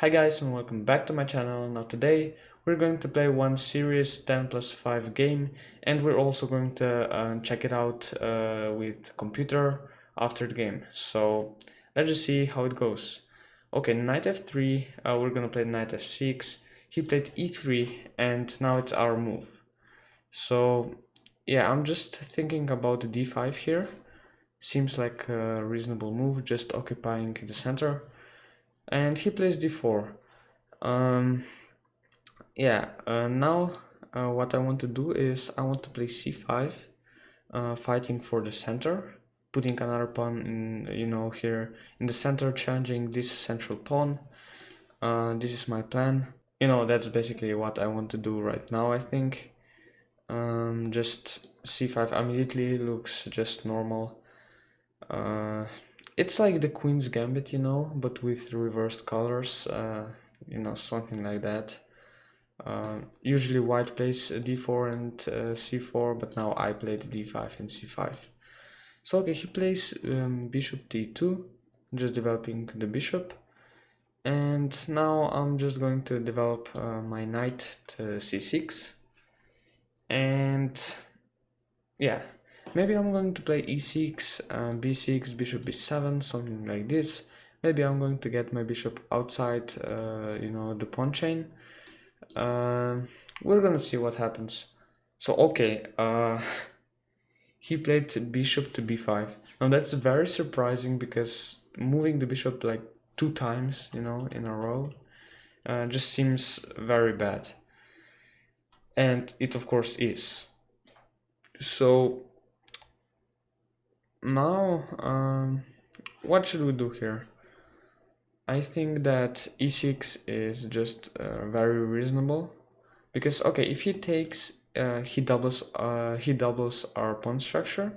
Hi guys and welcome back to my channel. Now today we're going to play one serious 10+5 game, and we're also going to check it out with computer after the game. So let's just see how it goes. Okay, knight f3, we're gonna play knight f6. He played e3 and now it's our move. So yeah, I'm just thinking about d5 here. Seems like a reasonable move, just occupying the center. And he plays d4. Now what I want to do is I want to play c5, fighting for the center, putting another pawn in, here in the center, challenging this central pawn. This is my plan. That's basically what I want to do right now, I think. Just c5 immediately looks just normal. It's like the Queen's Gambit, but with reversed colors, something like that. Usually white plays d4 and c4, but now I played d5 and c5. So okay, he plays bishop d2, just developing the bishop. And now I'm just going to develop my knight to c6. And yeah, maybe I'm going to play e6, b6, bishop b7, something like this. Maybe I'm going to get my bishop outside, the pawn chain. We're gonna see what happens. So okay, he played bishop to b5. Now that's very surprising because moving the bishop like 2 times, in a row, just seems very bad. And it of course is. So now, what should we do here? I think that e6 is just very reasonable, because okay, if he takes, he doubles our pawn structure.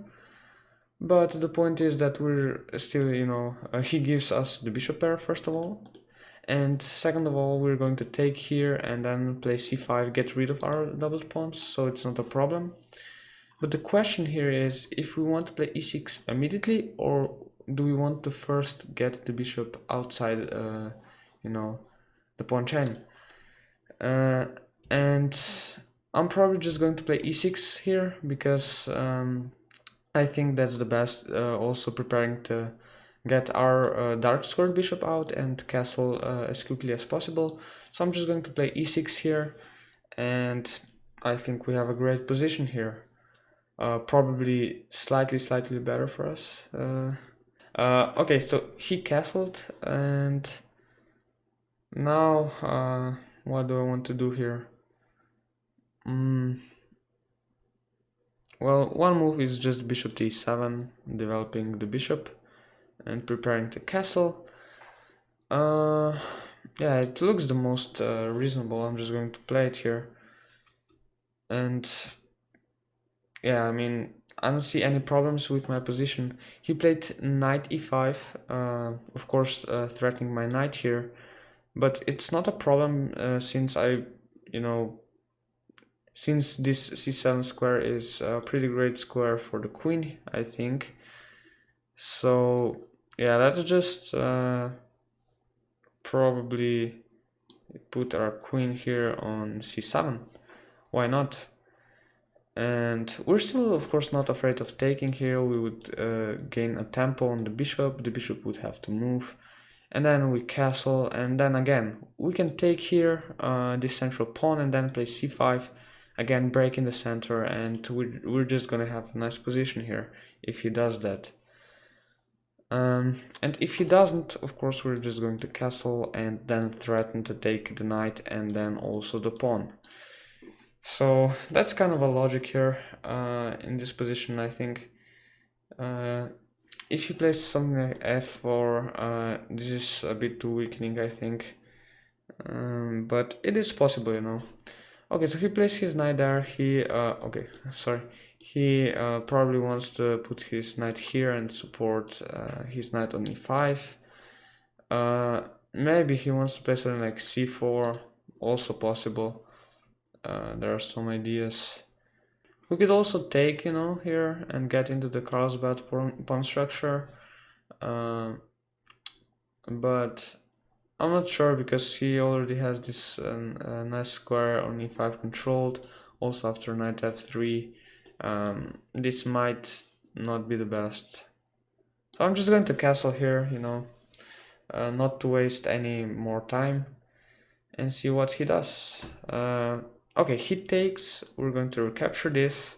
But the point is that we're still, he gives us the bishop pair first of all, and second of all, we're going to take here and then play c5, get rid of our doubled pawns, so it's not a problem. But the question here is if we want to play e6 immediately, or do we want to first get the bishop outside, the pawn chain? And I'm probably just going to play e6 here because I think that's the best. Also preparing to get our dark squared bishop out and castle as quickly as possible. So I'm just going to play e6 here, and I think we have a great position here. Probably slightly better for us. Okay, so he castled, and now what do I want to do here? Well, one move is just bishop d7, developing the bishop and preparing to castle. Yeah, it looks the most reasonable. I'm just going to play it here. And yeah, I mean, I don't see any problems with my position. He played knight e5, of course threatening my knight here, but it's not a problem since since this c7 square is a pretty great square for the queen, I think. So yeah, let's just probably put our queen here on c7. Why not? And we're still, of course, not afraid of taking here. We would gain a tempo on the bishop would have to move, and then we castle, and then again we can take here this central pawn and then play c5, again break in the center, and we're just gonna have a nice position here if he does that. And if he doesn't, of course, we're just going to castle and then threaten to take the knight and then also the pawn. So that's kind of a logic here in this position, I think. If he plays something like f4, this is a bit too weakening, I think. But it is possible. Okay, so he plays his knight there. He probably wants to put his knight here and support his knight on e5. Maybe he wants to play something like c4, also possible. There are some ideas. We could also take, here and get into the Carlsbad pawn structure. But I'm not sure because he already has this nice square on e5 controlled. Also after knight f3, this might not be the best. So I'm just going to castle here, you know, not to waste any more time, and see what he does. Okay, he takes, we're going to recapture this,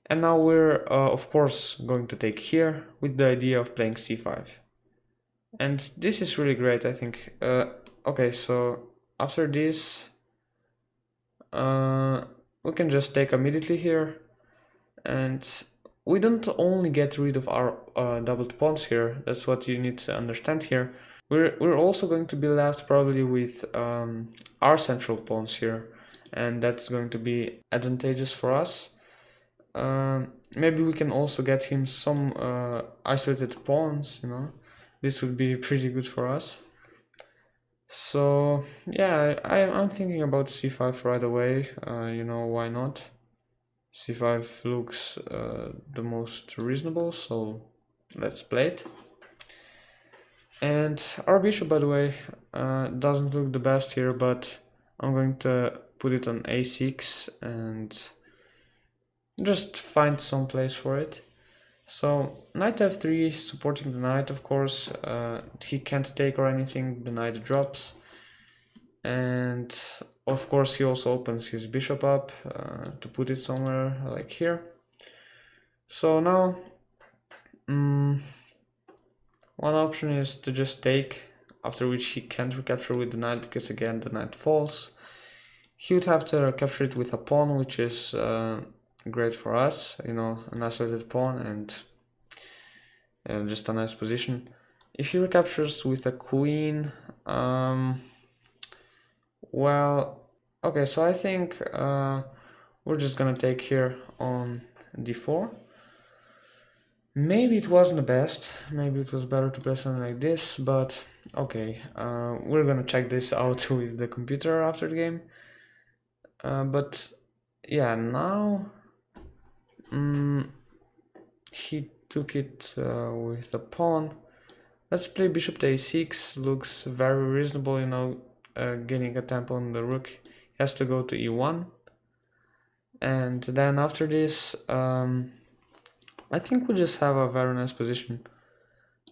and now we're of course going to take here with the idea of playing c5. And this is really great, I think. Okay, so after this, we can just take immediately here, and we don't only get rid of our doubled pawns here. That's what you need to understand here. We're also going to be left probably with our central pawns here, and that's going to be advantageous for us. Maybe we can also get him some isolated pawns, you know. This would be pretty good for us. So yeah, I'm thinking about c5 right away. You know, why not? c5 looks the most reasonable, so let's play it. And our bishop, by the way, doesn't look the best here, but I'm going to put it on a6 and just find some place for it. So knight f3 supporting the knight, of course. He can't take or anything, the knight drops. And of course he also opens his bishop up to put it somewhere like here. So now one option is to just take, after which he can't recapture with the knight because again the knight falls. He would have to capture it with a pawn, which is great for us, you know, an isolated pawn and just a nice position. If he recaptures with a queen, well, okay, so I think we're just gonna take here on d4. Maybe it wasn't the best, maybe it was better to play something like this, but okay, we're gonna check this out with the computer after the game. But yeah, now he took it with a pawn. Let's play bishop to a6, looks very reasonable, you know, getting a tempo on the rook. He has to go to e1. And then after this, I think we just have a very nice position.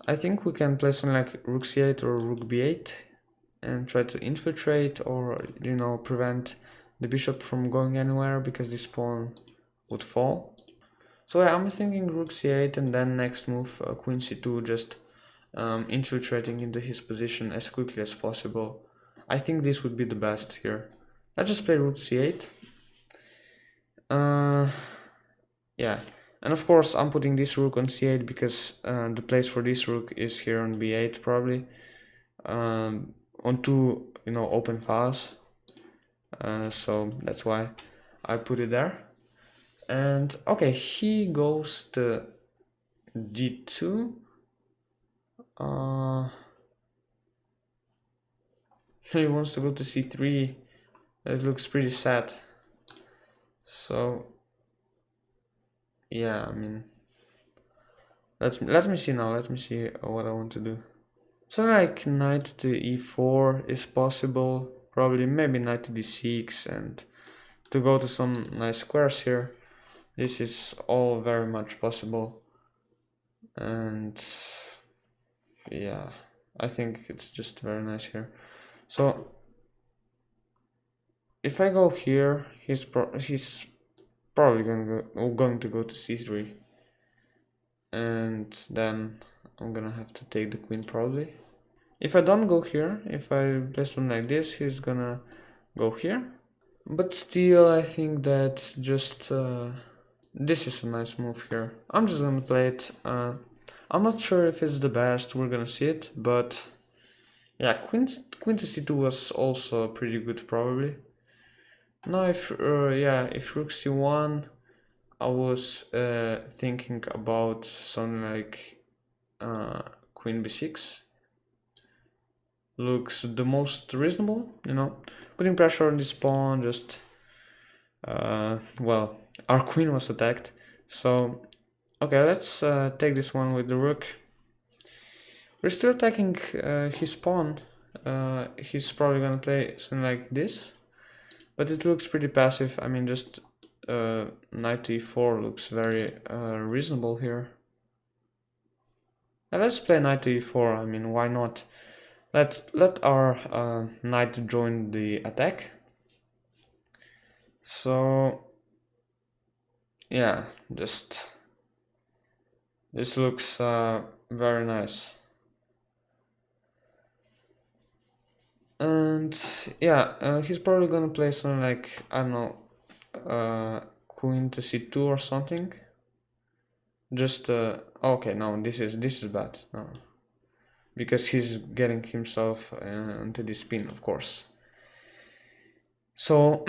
I think we can play something like rook c8 or rook b8 and try to infiltrate or, you know, prevent the bishop from going anywhere because this pawn would fall. So yeah, I'm thinking rook c8 and then next move queen c2, just infiltrating into his position as quickly as possible. I think this would be the best here. Let's just play rook c8. Yeah, and of course I'm putting this rook on c8 because the place for this rook is here on b8 probably, on two, you know, open files. So that's why I put it there. And okay, he goes to d2. He wants to go to c3. It looks pretty sad. So yeah, I mean, let me see now. Let me see what I want to do. Something like knight to e4 is possible. Probably maybe knight to d6 and to go to some nice squares here. This is all very much possible. And yeah, I think it's just very nice here. So if I go here, he's probably going to go to c3, and then I'm gonna have to take the queen probably. If I don't go here, if I place one like this, he's gonna go here. But still, I think that just this is a nice move here. I'm just gonna play it. I'm not sure if it's the best. We're gonna see it, but yeah, queen to c2 was also pretty good probably. Now if rook c1, I was thinking about something like queen b6. Looks the most reasonable, you know, putting pressure on this pawn. Just well, our queen was attacked, so okay, let's take this one with the rook. We're still attacking his pawn, he's probably gonna play something like this, but it looks pretty passive. I mean, just knight to e4 looks very reasonable here. And let's play knight to e4. I mean, why not? Let our knight join the attack. So yeah, just this looks very nice. And yeah, he's probably gonna play something like, I don't know, queen to c2 or something. Just okay, no, this is bad. No, because he's getting himself into this pin, of course. So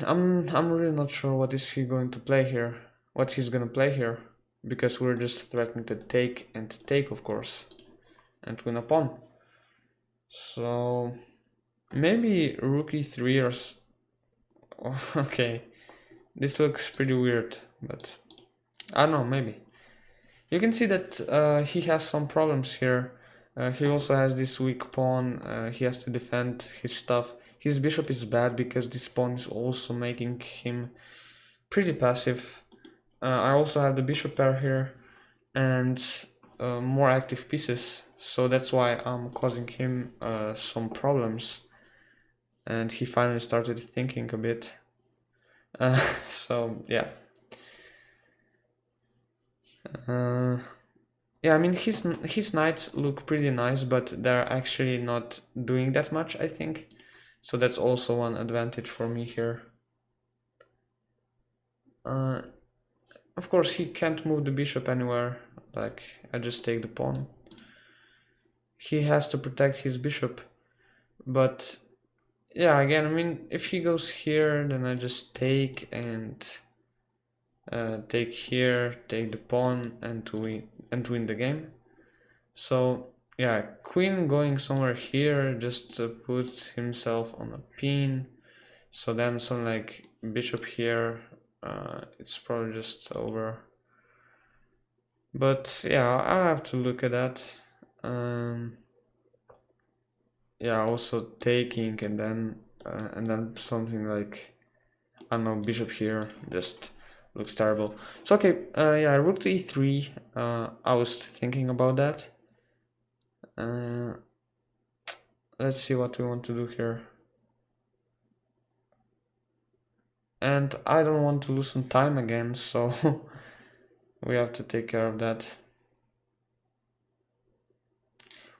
I'm really not sure what is he going to play here. What he's gonna play here, because we're just threatening to take and take, of course, and win a pawn. So maybe rook e3 or okay, this looks pretty weird, but I don't know, maybe. You can see that he has some problems here. He also has this weak pawn. He has to defend his stuff. His bishop is bad because this pawn is also making him pretty passive. I also have the bishop pair here and more active pieces, so that's why I'm causing him some problems. And he finally started thinking a bit. So yeah. Yeah, I mean his knights look pretty nice, but they're actually not doing that much, I think. So that's also one advantage for me here. Of course, he can't move the bishop anywhere. Like, I just take the pawn. He has to protect his bishop. But yeah, again, I mean, if he goes here, then I just take and take here, take the pawn, and win the game. So yeah, queen going somewhere here just puts himself on a pin. So then something like bishop here, it's probably just over. But yeah, I'll have to look at that. Yeah, also taking and then something like, I don't know, bishop here just looks terrible. So okay, yeah, rook to e3. I was thinking about that. Let's see what we want to do here. And I don't want to lose some time again, so we have to take care of that.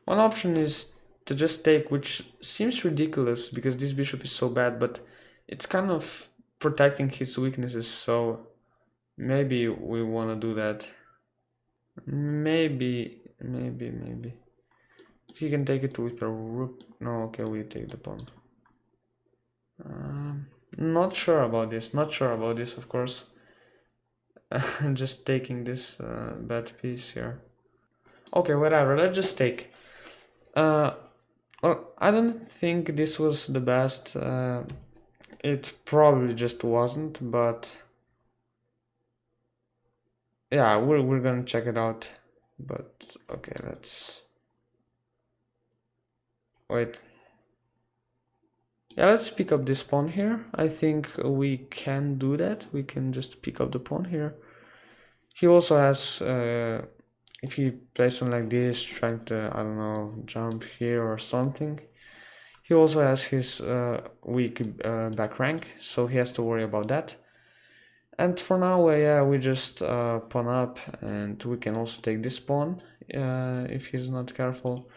One option is to just take, which seems ridiculous because this bishop is so bad, but it's kind of protecting his weaknesses, so maybe we want to do that. Maybe. He can take it with a rook. No, okay, we take the pawn. Not sure about this, of course. Just taking this bad piece here. Okay, whatever, let's just take. Well, I don't think this was the best. It probably just wasn't, but yeah, we're gonna check it out. But okay, let's wait. Yeah, let's pick up this pawn here. I think we can do that. We can just pick up the pawn here. He also has, if he plays one like this, trying to, I don't know, jump here or something, he also has his weak back rank, so he has to worry about that. And for now, yeah, we just pawn up, and we can also take this pawn if he's not careful.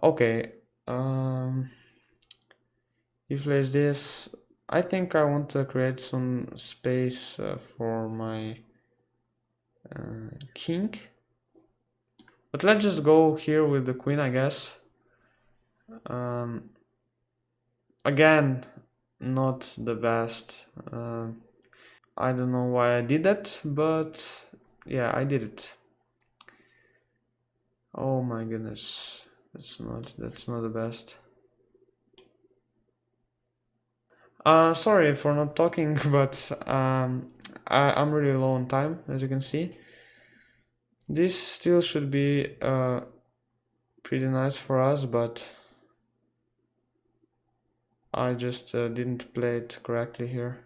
Okay, he plays this. I think I want to create some space for my king. But let's just go here with the queen, I guess. Again, not the best. I don't know why I did that, but yeah, I did it. Oh my goodness, that's not the best. Sorry for not talking, but I'm really low on time, as you can see. This still should be pretty nice for us, but I just didn't play it correctly here.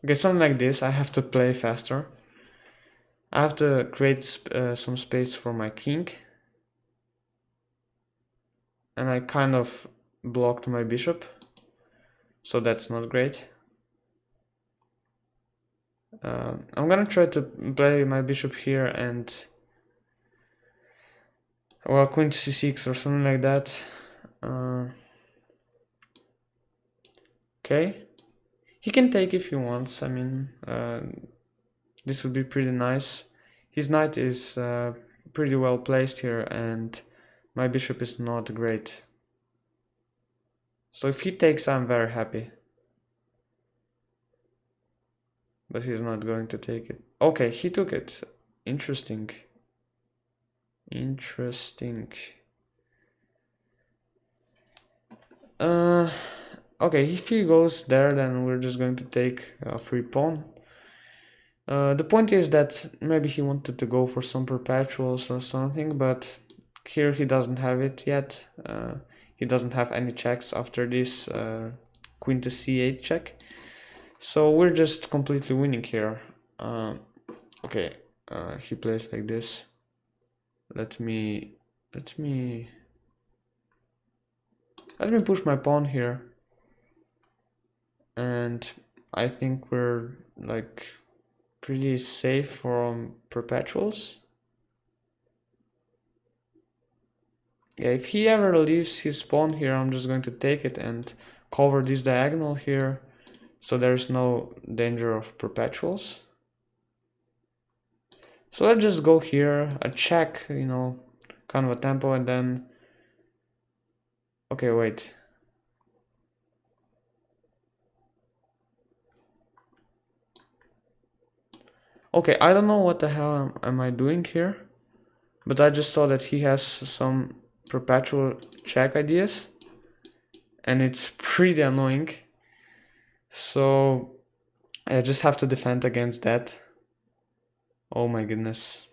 Okay, something like this. I have to play faster. I have to create some space for my king. And I kind of blocked my bishop. So that's not great. I'm gonna try to play my bishop here and... well, queen to c6 or something like that. Okay. He can take if he wants. I mean, this would be pretty nice. His knight is pretty well placed here and my bishop is not great. So if he takes, I'm very happy. But he's not going to take it. Okay, he took it. Interesting. Interesting. Okay, if he goes there, then we're just going to take a free pawn. The point is that maybe he wanted to go for some perpetuals or something, but here he doesn't have it yet. He doesn't have any checks after this queen to c8 check. So we're just completely winning here. Okay, he plays like this. Let me push my pawn here. And I think we're like pretty safe from perpetuals. Yeah, if he ever leaves his pawn here, I'm just going to take it and cover this diagonal here, so there's no danger of perpetuals. So let's just go here, a check, you know, kind of a tempo, and then... okay, wait. Okay, I don't know what the hell am I doing here, but I just saw that he has some perpetual check ideas, and it's pretty annoying. So I just have to defend against that. Oh my goodness.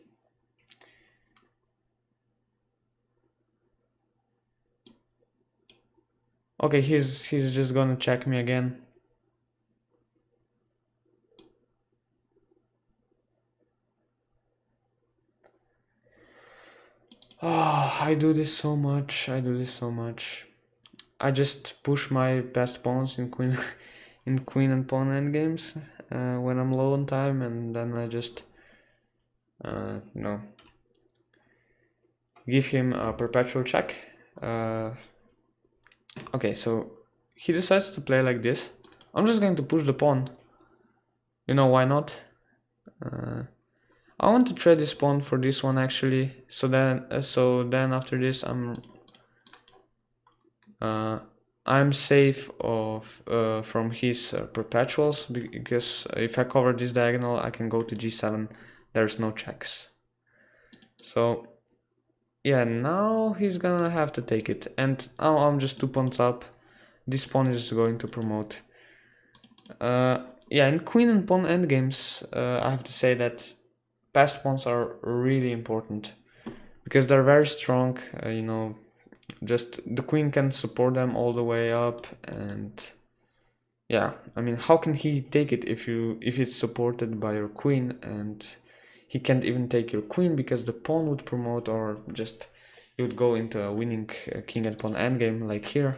Okay, he's just gonna check me again. Oh, I do this so much. I do this so much. I just push my best pawns in queen in queen and pawn endgames when I'm low on time, and then I just you know, give him a perpetual check. Okay, so he decides to play like this. I'm just going to push the pawn. You know, why not? I want to trade this pawn for this one actually. So then after this I'm safe from his perpetuals, because if I cover this diagonal, I can go to g7. There's no checks. So yeah, now he's gonna have to take it, and now I'm just 2 pawns up. This pawn is going to promote. Yeah, in queen and pawn endgames, I have to say that passed pawns are really important, because they're very strong. You know, just the queen can support them all the way up, and yeah, I mean, how can he take it if it's supported by your queen, and he can't even take your queen because the pawn would promote, or just you would go into a winning king and pawn endgame like here.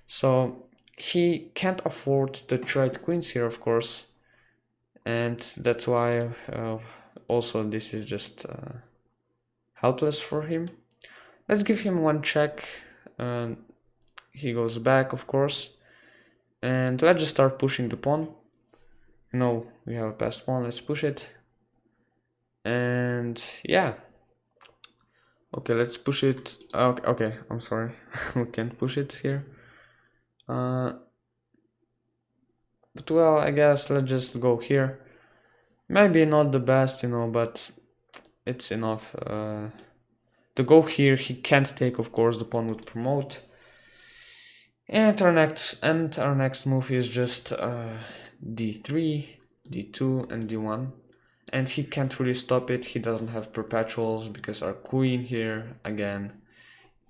So he can't afford to trade queens here, of course, and that's why also this is just helpless for him. Let's give him one check. He goes back, of course, and let's just start pushing the pawn. You know, we have a passed pawn, let's push it. And yeah, okay, let's push it. Okay, I'm sorry. We can't push it here. But well, I guess let's just go here. Maybe not the best, you know, but it's enough. To go here, he can't take, of course, the pawn would promote. And our next move is just d3, d2, and d1. and he can't really stop it. He doesn't have perpetuals because our queen here again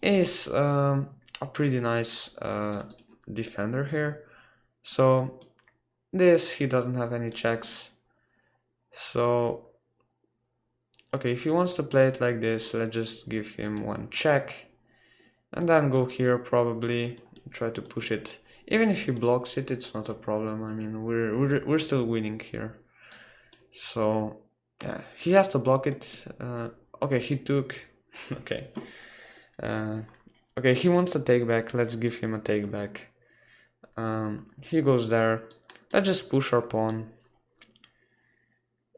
is a pretty nice defender here. So this, he doesn't have any checks. So okay, if he wants to play it like this, let's just give him one check and then go here, probably try to push it. Even if he blocks it, it's not a problem. I mean, we're still winning here. So yeah, he has to block it. Okay, he took. Okay. Okay, he wants a take back. Let's give him a take back. He goes there. Let's just push our pawn.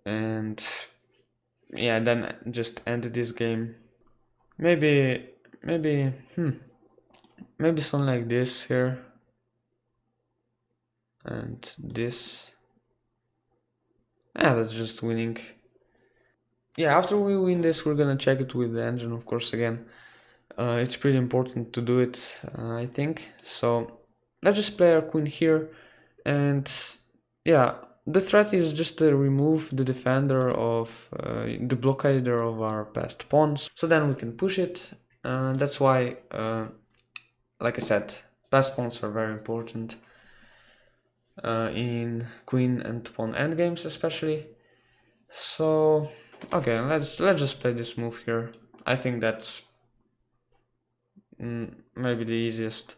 And yeah, then just end this game. Maybe something like this here. And this. Yeah, that's just winning. Yeah, after we win this, we're gonna check it with the engine, of course, again. It's pretty important to do it, I think. So let's just play our queen here. And yeah, the threat is just to remove the defender of the blockader of our passed pawns. So then we can push it. That's why, like I said, passed pawns are very important in queen and pawn endgames especially. So okay, let's just play this move here. I think that's maybe the easiest.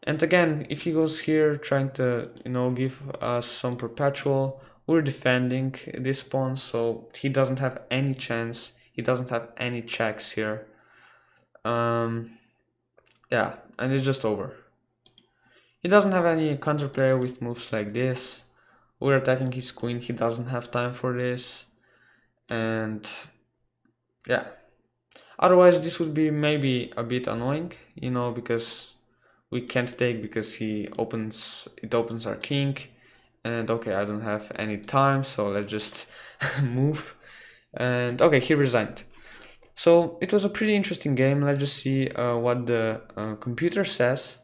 And again, if he goes here trying to, give us some perpetual, we're defending this pawn, so he doesn't have any chance. He doesn't have any checks here. Yeah, and it's just over. He doesn't have any counterplay with moves like this. We're attacking his queen, he doesn't have time for this. And yeah, otherwise this would be maybe a bit annoying, because we can't take because it opens our king. And okay, I don't have any time, so let's just move. And okay, he resigned. So it was a pretty interesting game. Let's just see what the computer says.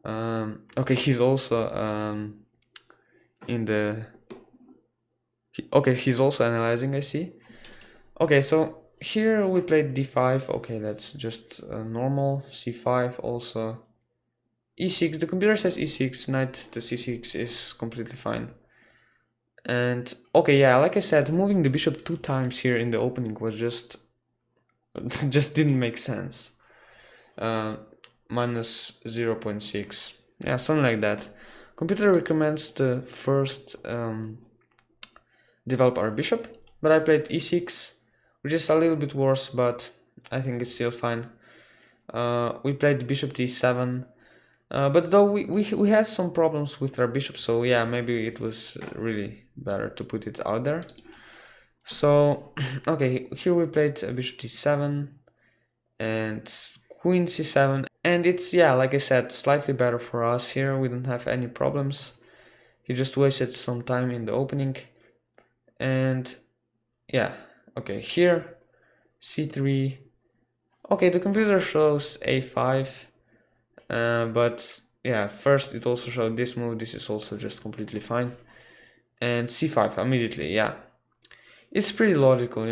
Okay, he's also he's also analyzing, I see. Okay, so here we played d5. Okay, that's just normal. c5 also. e6, the computer says e6, knight to c6 is completely fine. And okay, yeah, like I said, moving the bishop 2 times here in the opening was just didn't make sense. Minus 0.6, yeah, something like that. Computer recommends to first develop our bishop, but I played e6, which is a little bit worse, but I think it's still fine. We played bishop d7. But though we had some problems with our bishop, so yeah, maybe it was really better to put it out there. So okay, here we played bishop d7 and queen c7, and it's, yeah, like I said, slightly better for us here. We don't have any problems. He just wasted some time in the opening. And yeah, okay, here c3. Okay, the computer shows a5. But yeah, first it also showed this move. This is also just completely fine. And c5 immediately, yeah. It's pretty logical,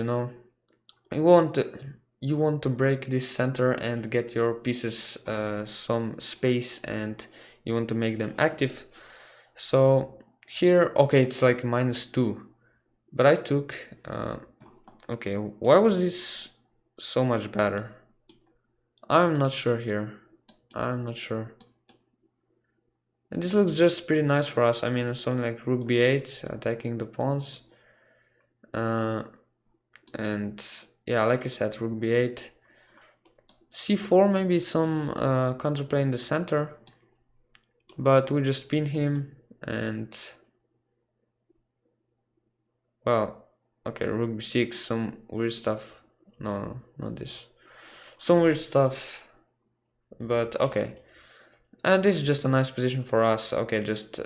You want to break this center and get your pieces some space, and you want to make them active. So here, okay, it's like -2. But I took... okay, why was this so much better? I'm not sure here. I'm not sure. And this looks just pretty nice for us. I mean, something like rook b8, attacking the pawns. And yeah, like I said, rook b8. c4, maybe some counterplay in the center. But we just pin him and... well, okay, rook b6, some weird stuff. No, not this. Some weird stuff. But okay. And this is just a nice position for us. Okay, just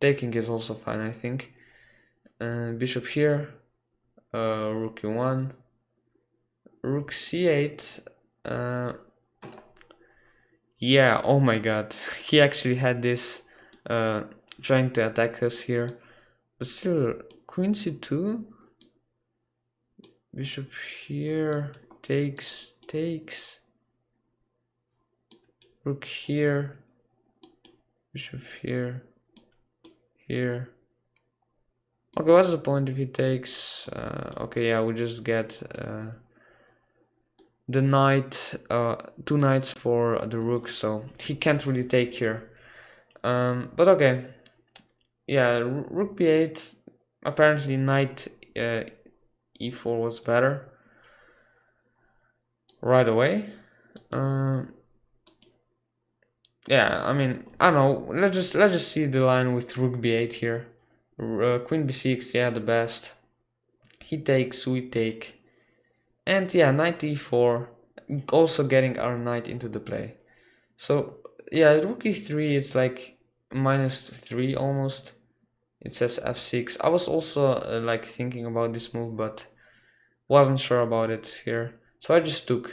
taking is also fine, I think. Bishop here, rook e1, rook c8. Yeah, oh my god, he actually had this trying to attack us here. But still, queen c2, bishop here, takes, rook here, bishop here, here. Okay, what's the point if he takes? Okay, yeah, we just get the knight, 2 knights for the rook, so he can't really take here. But okay, yeah, rook b8. Apparently, knight e4 was better right away. Yeah, I mean, I don't know. Let's just see the line with rook b8 here. Queen b6, yeah, the best. He takes, we take, and yeah, knight e4, also getting our knight into the play. So yeah, rook e3, it's like -3 almost. It says f6. I was also like thinking about this move, but wasn't sure about it here, so I just took.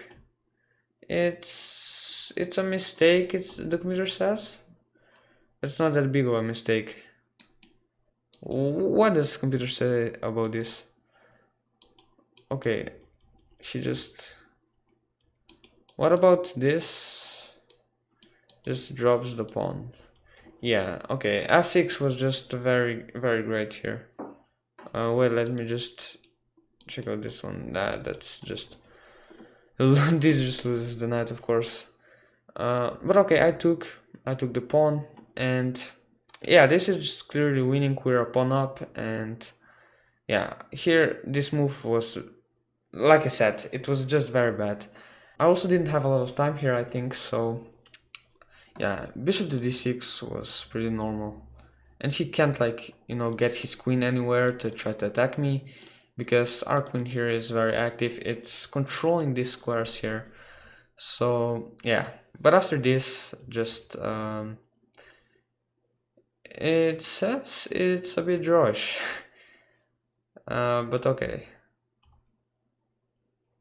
It's a mistake. The computer says. It's not that big of a mistake. What does computer say about this? Okay, she just. What about this? Just drops the pawn. Yeah, okay. f6 was just very great here. Wait, let me just check out this one. That's just. This just loses the knight, of course. But okay, I took the pawn, and yeah, this is just clearly winning. We're a pawn up, and yeah, here this move was, like I said, it was just very bad. I also didn't have a lot of time here, I think, so yeah, bishop to d6 was pretty normal. And he can't, like, you know, get his queen anywhere to try to attack me, because our queen here is very active. It's controlling these squares here. So yeah, but after this, just it says it's a bit drawish. But okay.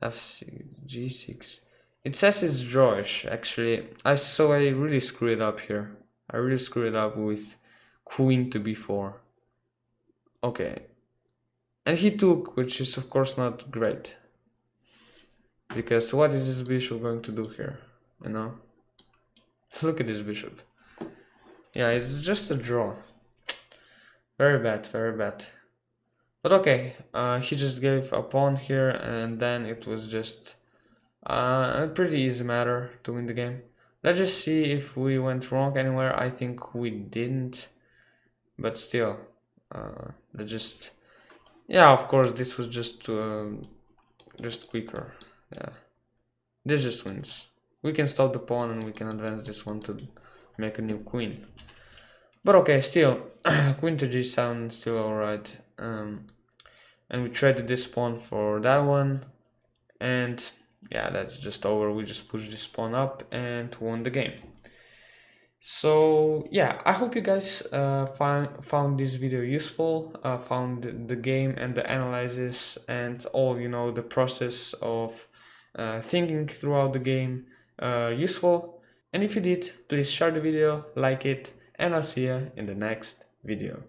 F6, G6. It says it's drawish, actually. So I really screw it up here. I really screw it up with queen to b4. Okay. And he took, which is of course not great. Because what is this bishop going to do here? You know? Look at this bishop. Yeah, it's just a draw. Very bad, very bad. But okay, he just gave a pawn here, and then it was just a pretty easy matter to win the game. Let's just see if we went wrong anywhere. I think we didn't, but still, let's just, yeah, of course, this was just quicker. Yeah, this just wins. We can stop the pawn and we can advance this one to make a new queen. But okay, still, queen to g7, still alright. And we traded this pawn for that one, and yeah, that's just over. We just pushed this pawn up and won the game. So yeah, I hope you guys found this video useful, found the game and the analysis and all, you know, the process of thinking throughout the game useful. And if you did, please share the video, like it, and I'll see you in the next video.